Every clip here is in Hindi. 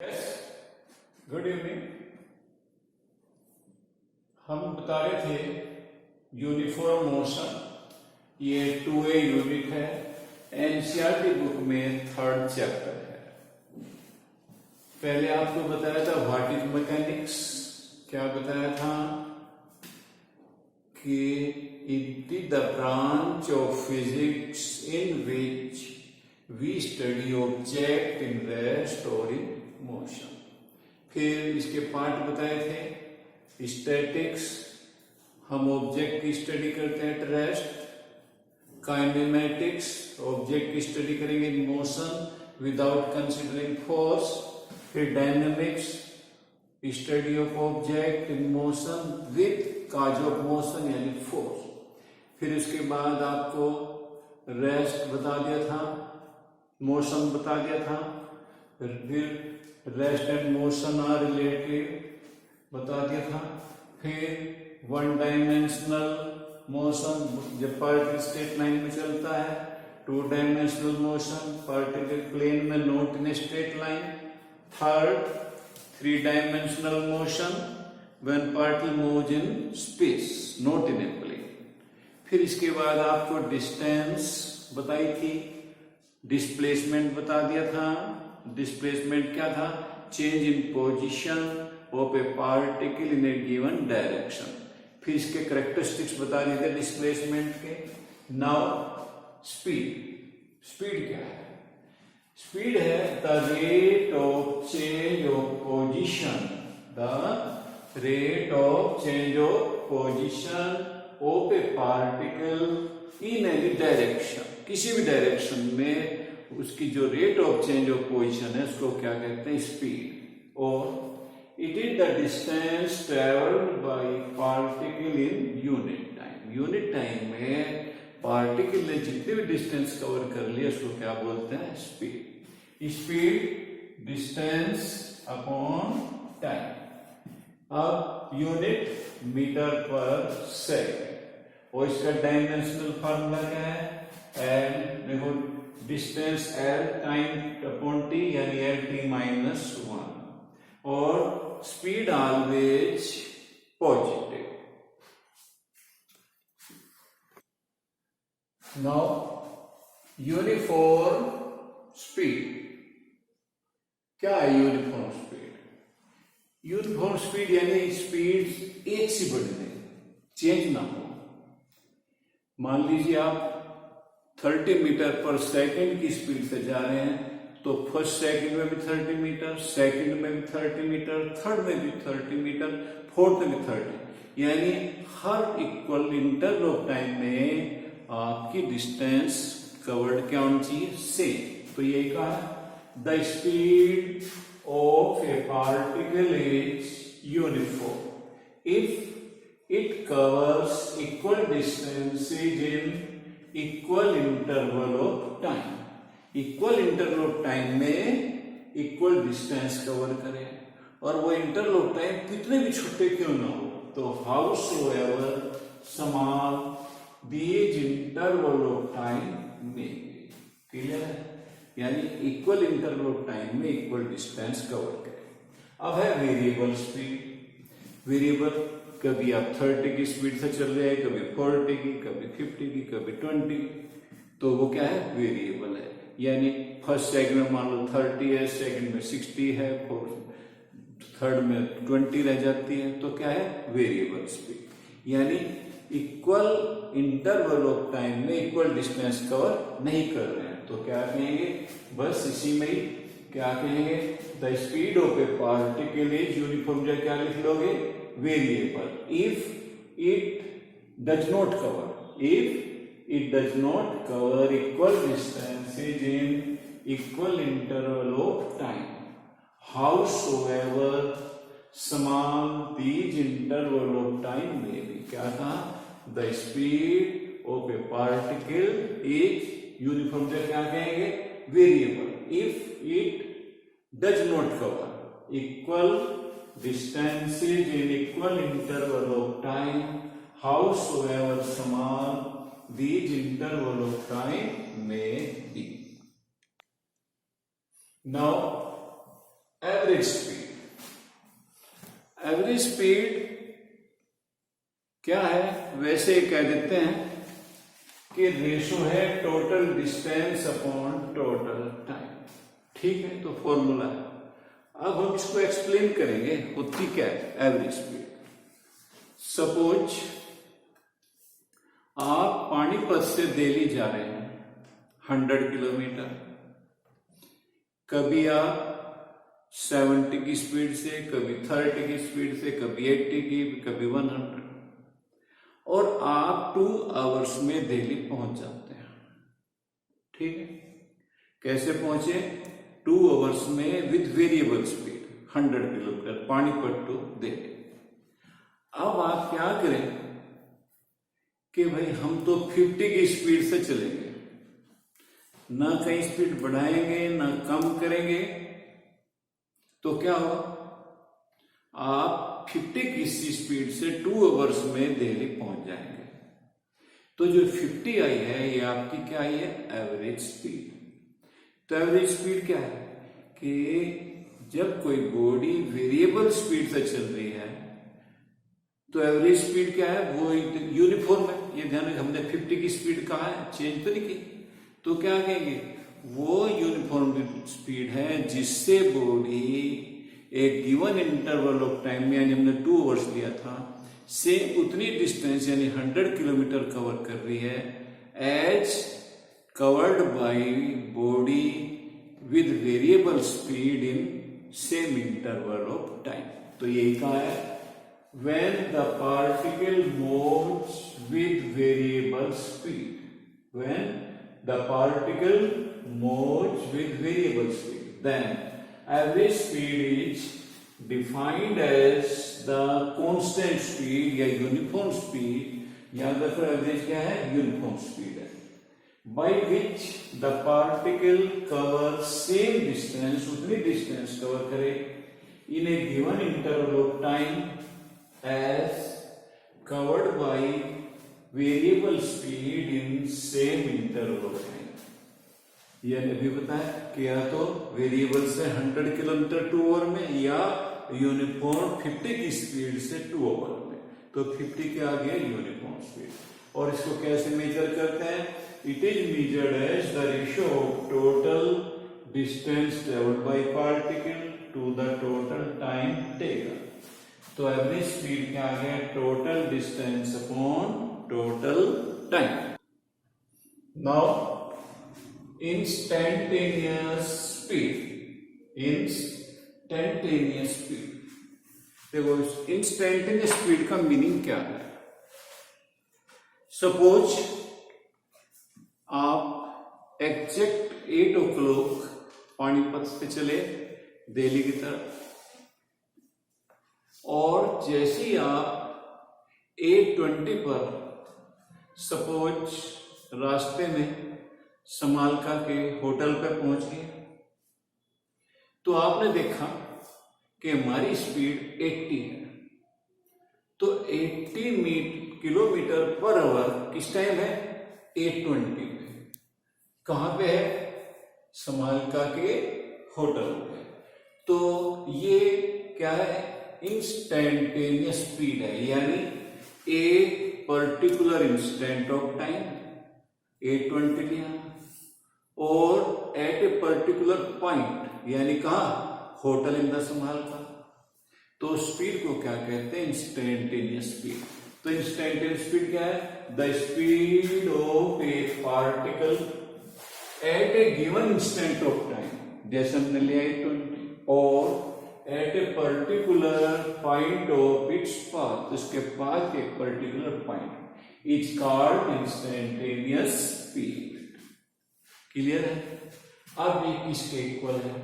Yes, good evening. हम बता रहे थे यूनिफॉर्म मोशन, ये 2A यूनिट है, एनसीईआरटी बुक में 3rd चैप्टर है। पहले आपको बताया था व्हाट इज मैकेनिक्स। क्या बताया था कि it is the branch of physics in which we study object in rest और इन मोशन। फिर इसके पार्ट बताए थे स्टैटिक्स, हम ऑब्जेक्ट की स्टडी करते हैं एट रेस्ट। काइनेमेटिक्स, ऑब्जेक्ट की स्टडी करेंगे in motion without considering force. फिर dynamics, study of object in motion with cause of motion यानी फोर्स। फिर उसके बाद आपको रेस्ट बता दिया था, मोशन बता दिया था। फिर rest and motion are related बता दिया था। फिर वन डायमेंशनल मोशन जब पार्टिकल स्ट्रेट लाइन में चलता है, 2 डायमेंशनल मोशन पार्टिकल प्लेन में not in straight line. Third 3 dimensional motion when particle moves in space not in a plane. फिर इसके बाद आपको डिस्टेंस बताई थी, डिस्प्लेसमेंट बता दिया था। डिस्प्लेसमेंट क्या था? Change in position of a particle in a given direction. फिर इसके कैरेक्टरिस्टिक्स बता दिए थे डिस्प्लेसमेंट के। Now speed. स्पीड क्या है? स्पीड है the rate of change of position, the rate of change of position of a particle in any direction. किसी भी डायरेक्शन में उसकी जो rate of change of position है उसको क्या कहते हैं? स्पीड। और it is the distance travelled by particle in unit time. Unit time में पार्टिकल ने जितने भी डिस्टेंस कवर कर लिया उसको क्या बोलते हैं? Speed. Speed distance upon time. अब यूनिट मीटर पर सेकेंड, और इसका डायमेंशनल फार्मूला क्या है? एल, देखो distance L time upon T यानी एल टी -1, और speed always positive. Now uniform speed क्या है? यूनिफॉर्म स्पीड, यूनिफॉर्म स्पीड यानी स्पीड एक सी बढ़ने, चेंज ना हो। मान लीजिए आप 30 मीटर पर सेकंड की स्पीड से जा रहे हैं तो फर्स्ट सेकंड में भी 30 मीटर, सेकंड में भी 30 मीटर, थर्ड में भी 30 मीटर, फोर्थ में भी 30, यानी हर इक्वल इंटरवल ऑफ टाइम में आपकी डिस्टेंस कवर्ड क्या होनी चाहिए? सेम। तो यही कहा है the speed of a particle is uniform if it covers equal distances in equal interval of time. Equal interval of time में इक्वल डिस्टेंस कवर करें, और वो इंटरवल ऑफ टाइम कितने भी छोटे क्यों ना हो, तो howsoever small these interval of time में। क्लियर है? यानी इक्वल इंटरवल ऑफ टाइम में इक्वल डिस्टेंस कवर करें। अब है वेरिएबल स्पीड। वेरिएबल कभी आप 30 की स्पीड से चल रहे हैं, कभी 40 की, कभी 50 की, कभी 20, तो वो क्या है? वेरिएबल है। यानी फर्स्ट सेकंड में मान लो 30 है, सेकंड में 60 है, थर्ड में 20 रह जाती है, तो क्या है? Variable speed. यानी इक्वल इंटरवल ऑफ टाइम में इक्वल डिस्टेंस कवर नहीं कर रहे हैं, तो क्या कहेंगे? बस इसी में ही क्या कहेंगे? The speed of a particle is uniform. क्या लिख लोगे? Variable if it does not cover, if it does not cover equal distances in equal interval of time, howsoever small these interval of time में भी। क्या कहा? The speed of a particle is uniform. क्या कहेंगे? Variable if it does not cover equal distances in equal interval of time, howsoever small these interval of time may be. Now average speed. Average speed क्या है, वैसे कह देते हैं कि रेशो है total distance upon total time. ठीक है, तो फॉर्मूला है। अब हम इसको एक्सप्लेन करेंगे होती क्या है एवरेज स्पीड। सपोज आप पानीपत से दिल्ली जा रहे हैं 100 किलोमीटर, कभी आप 70 की स्पीड से, कभी 30 की स्पीड से, कभी 80 की, कभी 100, और आप 2 आवर्स में दिल्ली पहुंच जाते हैं। ठीक है, कैसे पहुंचे? 2 आवर्स में with variable speed 100 kilometre Panipat to Delhi. अब आप क्या करें कि भाई हम तो 50 की स्पीड से चलेंगे, ना कहीं स्पीड बढ़ाएंगे ना कम करेंगे, तो क्या होगा, आप 50 की स्पीड से 2 आवर्स में दिल्ली पहुंच जाएंगे। तो जो 50 आई है ये आपकी क्या आई है, एवरेज स्पीड। तो एवरेज स्पीड क्या है कि जब कोई बॉडी वेरिएबल स्पीड से चल रही है तो एवरेज स्पीड क्या है, वो यूनिफॉर्म है। ये ध्यान रखिए, हमने 50 की स्पीड कहा है, चेंज तो नहीं की, तो क्या कहेंगे, वो यूनिफॉर्म स्पीड है जिससे बॉडी एक गिवन इंटरवल ऑफ टाइम में, यानी हमने 2 आवर्स लिया था, से उतनी डिस्टेंस यानी 100 किलोमीटर कवर कर रही है as covered by body with variable speed in same interval of time. तो यही कहा है, when the particle moves with variable speed, when the particle moves with variable speed, then average speed is defined as the constant speed या uniform speed। याद रखो एवरेज क्या है, यूनिफॉर्म स्पीड है, by which the particle covers same distance, उतनी डिस्टेंस कवर करे in a given interval of time as covered by variable speed in same interval of time। यानी अभी बताया कि या तो वेरिएबल से 100 किलोमीटर 2 आवर में, या यूनिफॉर्म 50 की स्पीड से 2 आवर में। तो 50 के आगे यूनिफॉर्म स्पीड। और इसको कैसे मेजर करते हैं, it is measured as the ratio of total distance travelled by particle to the total time taken. तो एवरेज स्पीड क्या है, total distance upon total time. Now instantaneous speed, instantaneous speed. देखो इंस्टेंटेनियस स्पीड का मीनिंग क्या है। सपोज आप एग्जैक्ट 8 o'clock पानीपत से चले दिल्ली की तरफ, और जैसे ही आप 8:20 पर सपोज रास्ते में समालका के होटल पे पहुंच गए, तो आपने देखा कि हमारी स्पीड 80 है। तो 80 किलोमीटर पर आवर किस टाइम है, 8:20 पे। कहां पे है, समालका के होटल पे। तो ये क्या है, इंस्टेंटेनियस स्पीड है, यानी एक पर्टिकुलर इंस्टेंट ऑफ टाइम 8:20 लिया, और एट ए पर्टिकुलर पॉइंट, यानी कहा, होटल इन द समालका। तो स्पीड को क्या कहते हैं, इंस्टेंटेनियस स्पीड। तो इंस्टेंटेनियस स्पीड क्या है, the speed of a particle at a given instant of time, जैसे हमने लिया 8:20, और at a particular point of its path, उसके पाथ के particular point is called instantaneous speed. Clear है। अब ये किसके इक्वल है,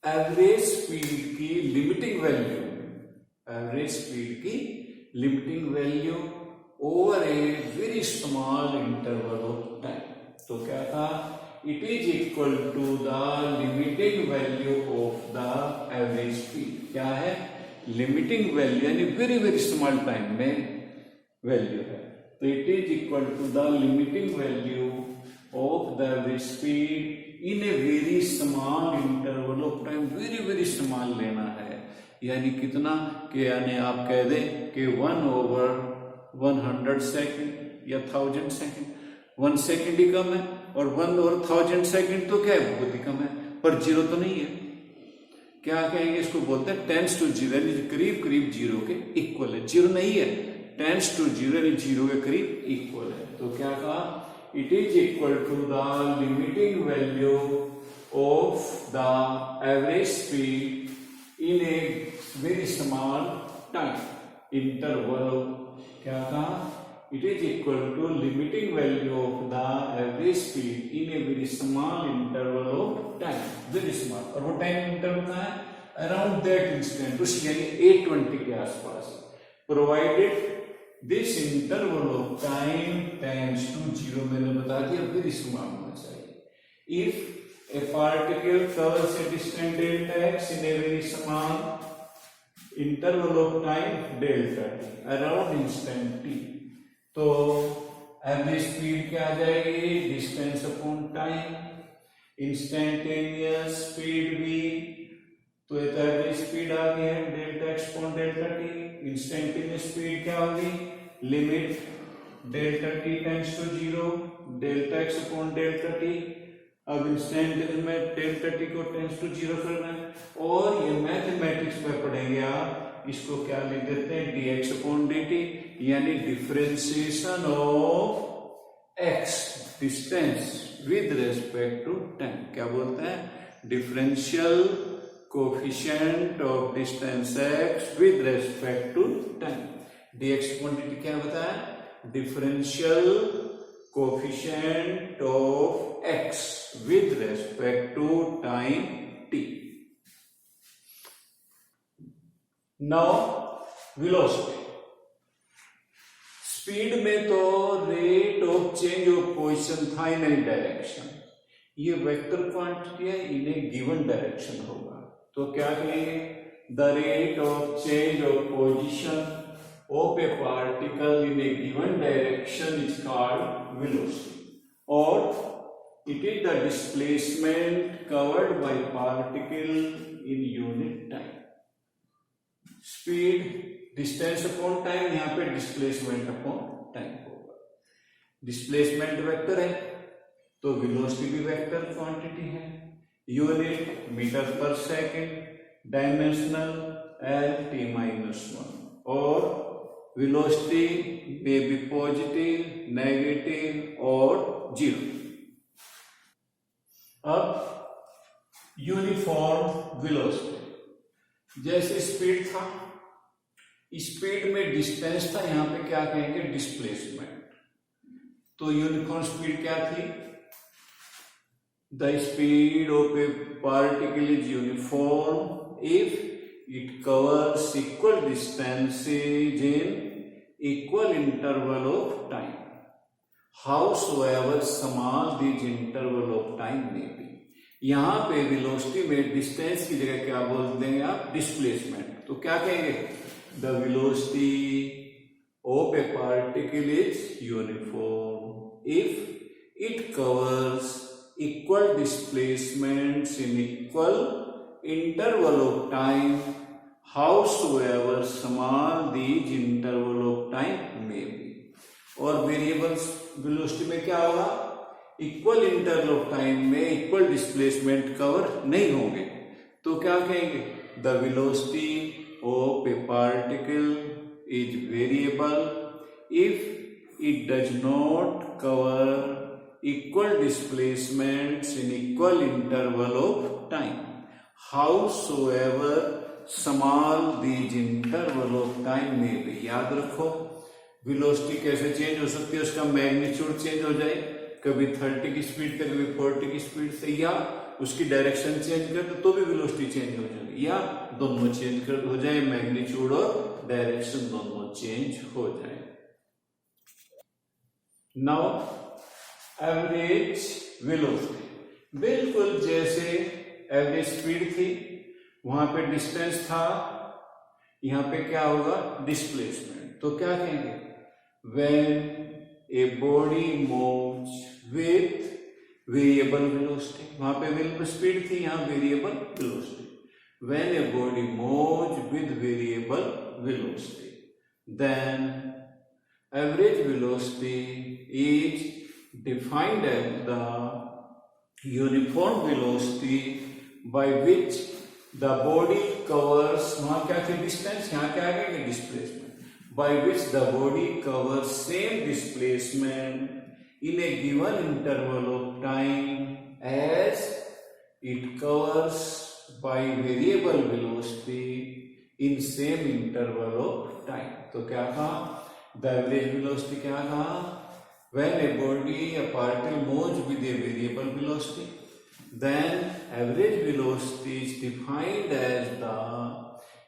एवरेज स्पीड की लिमिटिंग वैल्यू, एवरेज स्पीड की limiting value over a very small interval of time. तो क्या था, it is equal to the limiting value of the average speed. क्या है, लिमिटिंग वैल्यू, यानी वेरी वेरी स्मॉल टाइम में वैल्यू है। तो it is equal to the limiting value of the average speed in a very small interval of time, very very small लेना है, यानी कितना कि यानी आप कह दें कि 1/100 सेकेंड या 1000 सेकेंड, 1 सेकेंड ही कम है और 1/1000 सेकेंड तो क्या है, बहुत ही कम है, पर जीरो तो नहीं है। क्या कहेंगे इसको, बोलते हैं टेंस टू जीरो, यानी करीब करीब जीरो के इक्वल है। जीरो नहीं है, टेंस टू जीरो यानी जीरो के करीब इक्वल है। तो क्या कहा, it is equal to the limiting value of the average speed in a very small time interval. क्या कहा, it is equal to limiting value of the average speed in a very small interval of time, very small, और वो टाइम इंटरवल का है अराउंड दैट इंस्टेंट, उस यानी 820 के आसपास, provided this interval of time tends to zero, मैंने बता दिया वेरी स्मॉल होना चाहिए। If a particle covers a distance delta x in a very small interval of time delta t around instant t, तो एवरेज स्पीड क्या आ जाएगी, distance upon time, instantaneous speed भी, तो एवरेज स्पीड आ गई है delta x upon delta t. Instantaneous speed क्या होगी, limit delta t tends to zero, delta x upon delta t. अब इंस्टेंटेनियस में डेल्टा टी को टेंड्स टू जीरो करना है, और ये मैथमेटिक्स में पढ़ेंगे आप, इसको क्या लिख देते हैं, dx अपॉन dt, यानी differentiation of x distance with respect to time. क्या बोलते हैं, differential coefficient of distance x with respect to time. dx upon dt क्या बताया, differential coefficient of x with respect to time t। Now velocity, speed में तो rate of change of position था इन एनी डायरेक्शन, ये वेक्टर क्वांटिटी है, इन्हें गिवन डायरेक्शन होगा, तो क्या कहेंगे, the rate of change of position of a particle in a given direction is called velocity, और it is the displacement covered by particle in unit time. Speed distance upon time, यहां पे डिस्प्लेसमेंट अपॉन टाइम होगा। डिस्प्लेसमेंट वेक्टर है तो वेलोसिटी भी वेक्टर क्वांटिटी है, unit metre per second, dimensional L T -1, और वेलोसिटी में भी पॉजिटिव, नेगेटिव और जीरो। अब यूनिफॉर्म वेलोसिटी, जैसे स्पीड था, स्पीड में डिस्टेंस था, यहां पे क्या कहेंगे, डिस्प्लेसमेंट। तो यूनिफॉर्म स्पीड क्या थी, the speed of a particle is uniform if it covers equal distances in equal interval of time, howsoever small this interval of time में बी। यहां पे वेलोसिटी में डिस्टेंस की जगह क्या बोल देंगे आप, डिस्प्लेसमेंट। तो क्या कहेंगे, the velocity of a particle is uniform if it covers equal displacements in equal interval of time, howsoever small these interval of time में बी। और वेरिएबल्स वेलोसिटी में क्या होगा, इक्वल इंटरवल ऑफ टाइम में इक्वल डिस्प्लेसमेंट कवर नहीं होंगे, तो क्या कहेंगे, the velocity of a particle is variable if it does not cover equal displacements in equal interval of time, howsoever small these interval of time में भी। याद रखो, वेलोसिटी कैसे चेंज हो सकती है, उसका मैग्नीट्यूड चेंज हो जाए, कभी 30 की स्पीड से, कभी 40 की स्पीड से, या उसकी डायरेक्शन चेंज कर दो तो भी वेलोसिटी चेंज हो जाएगी, या दोनों चेंज कर हो जाए, मैग्नीट्यूड और डायरेक्शन दोनों चेंज हो जाए। नाउ एवरेज वेलोसिटी, बिल्कुल जैसे एवरेज स्पीड थी, वहां पे डिस्टेंस था, यहां पे क्या होगा, डिस्प्लेसमेंट। तो क्या कहेंगे, when a body moves with variable velocity, वहां पे वेरिएबल स्पीड थी, यहाँ variable velocity. When a body moves with variable velocity, then average velocity is defined as the uniform velocity by which the body covers, वहाँ क्या थी distance, यहाँ क्या आ गया displacement, by which the body covers same displacement in a given interval of time as it covers by variable velocity in same interval of time. तो क्या कहा, the average velocity क्या कहा, when a body, a particle moves with a variable velocity, then average velocity is defined as the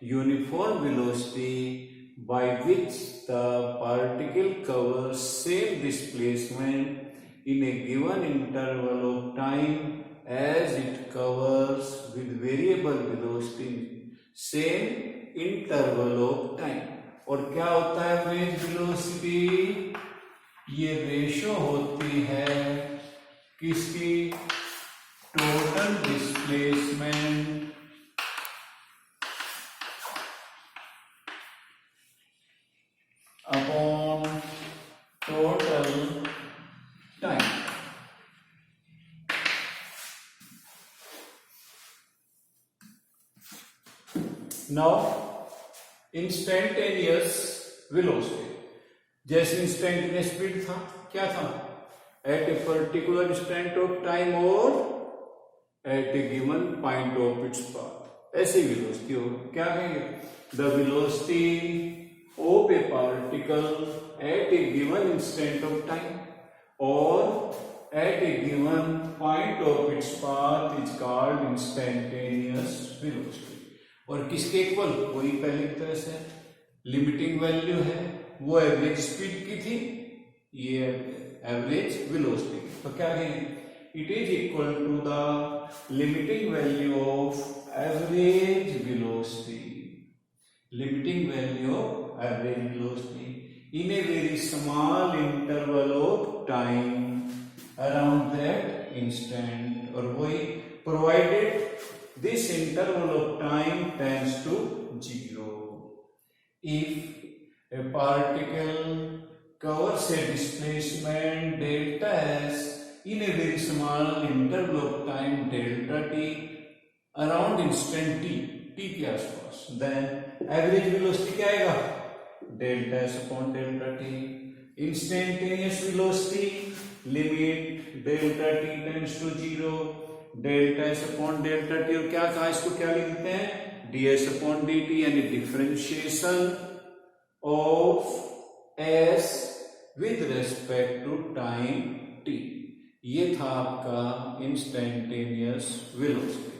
uniform velocity by which the particle covers same displacement in a given interval of time as it covers with variable velocity same interval of time. और क्या होता है एवरेज वेलोसिटी, ये रेशो होती है किसकी, total displacement upon total time. Now instantaneous velocity, जैसे इंस्टेंटेनियस स्पीड था, क्या था, at a particular instant of time और at a given point of its path, ऐसी वेलोसिटी हो, क्या कहेंगे, the velocity of a particle at a given instant of time और at a given point of its path is called instantaneous velocity. और किसके इक्वल, वही पहले की तरह से लिमिटिंग वैल्यू है, वो एवरेज स्पीड की थी, ये एवरेज वेलोसिटी. तो क्या है, it is equal to the limiting value of average velocity, limiting value of average velocity in a very small interval of time around that instant. और वही provided this interval of time tends to 0 if a particle covers a displacement delta s in a very small interval of time delta t around instant t के आसपास, then average velocity क्या आएगा, delta s upon delta t. Instantaneous velocity limit delta t tends to 0, delta S upon delta T. और क्या कहा, इसको क्या लिखते हैं, D S upon D T, यानी differentiation of S with respect to time T. ये था आपका इंस्टेंटेनियस वेलोसिटी.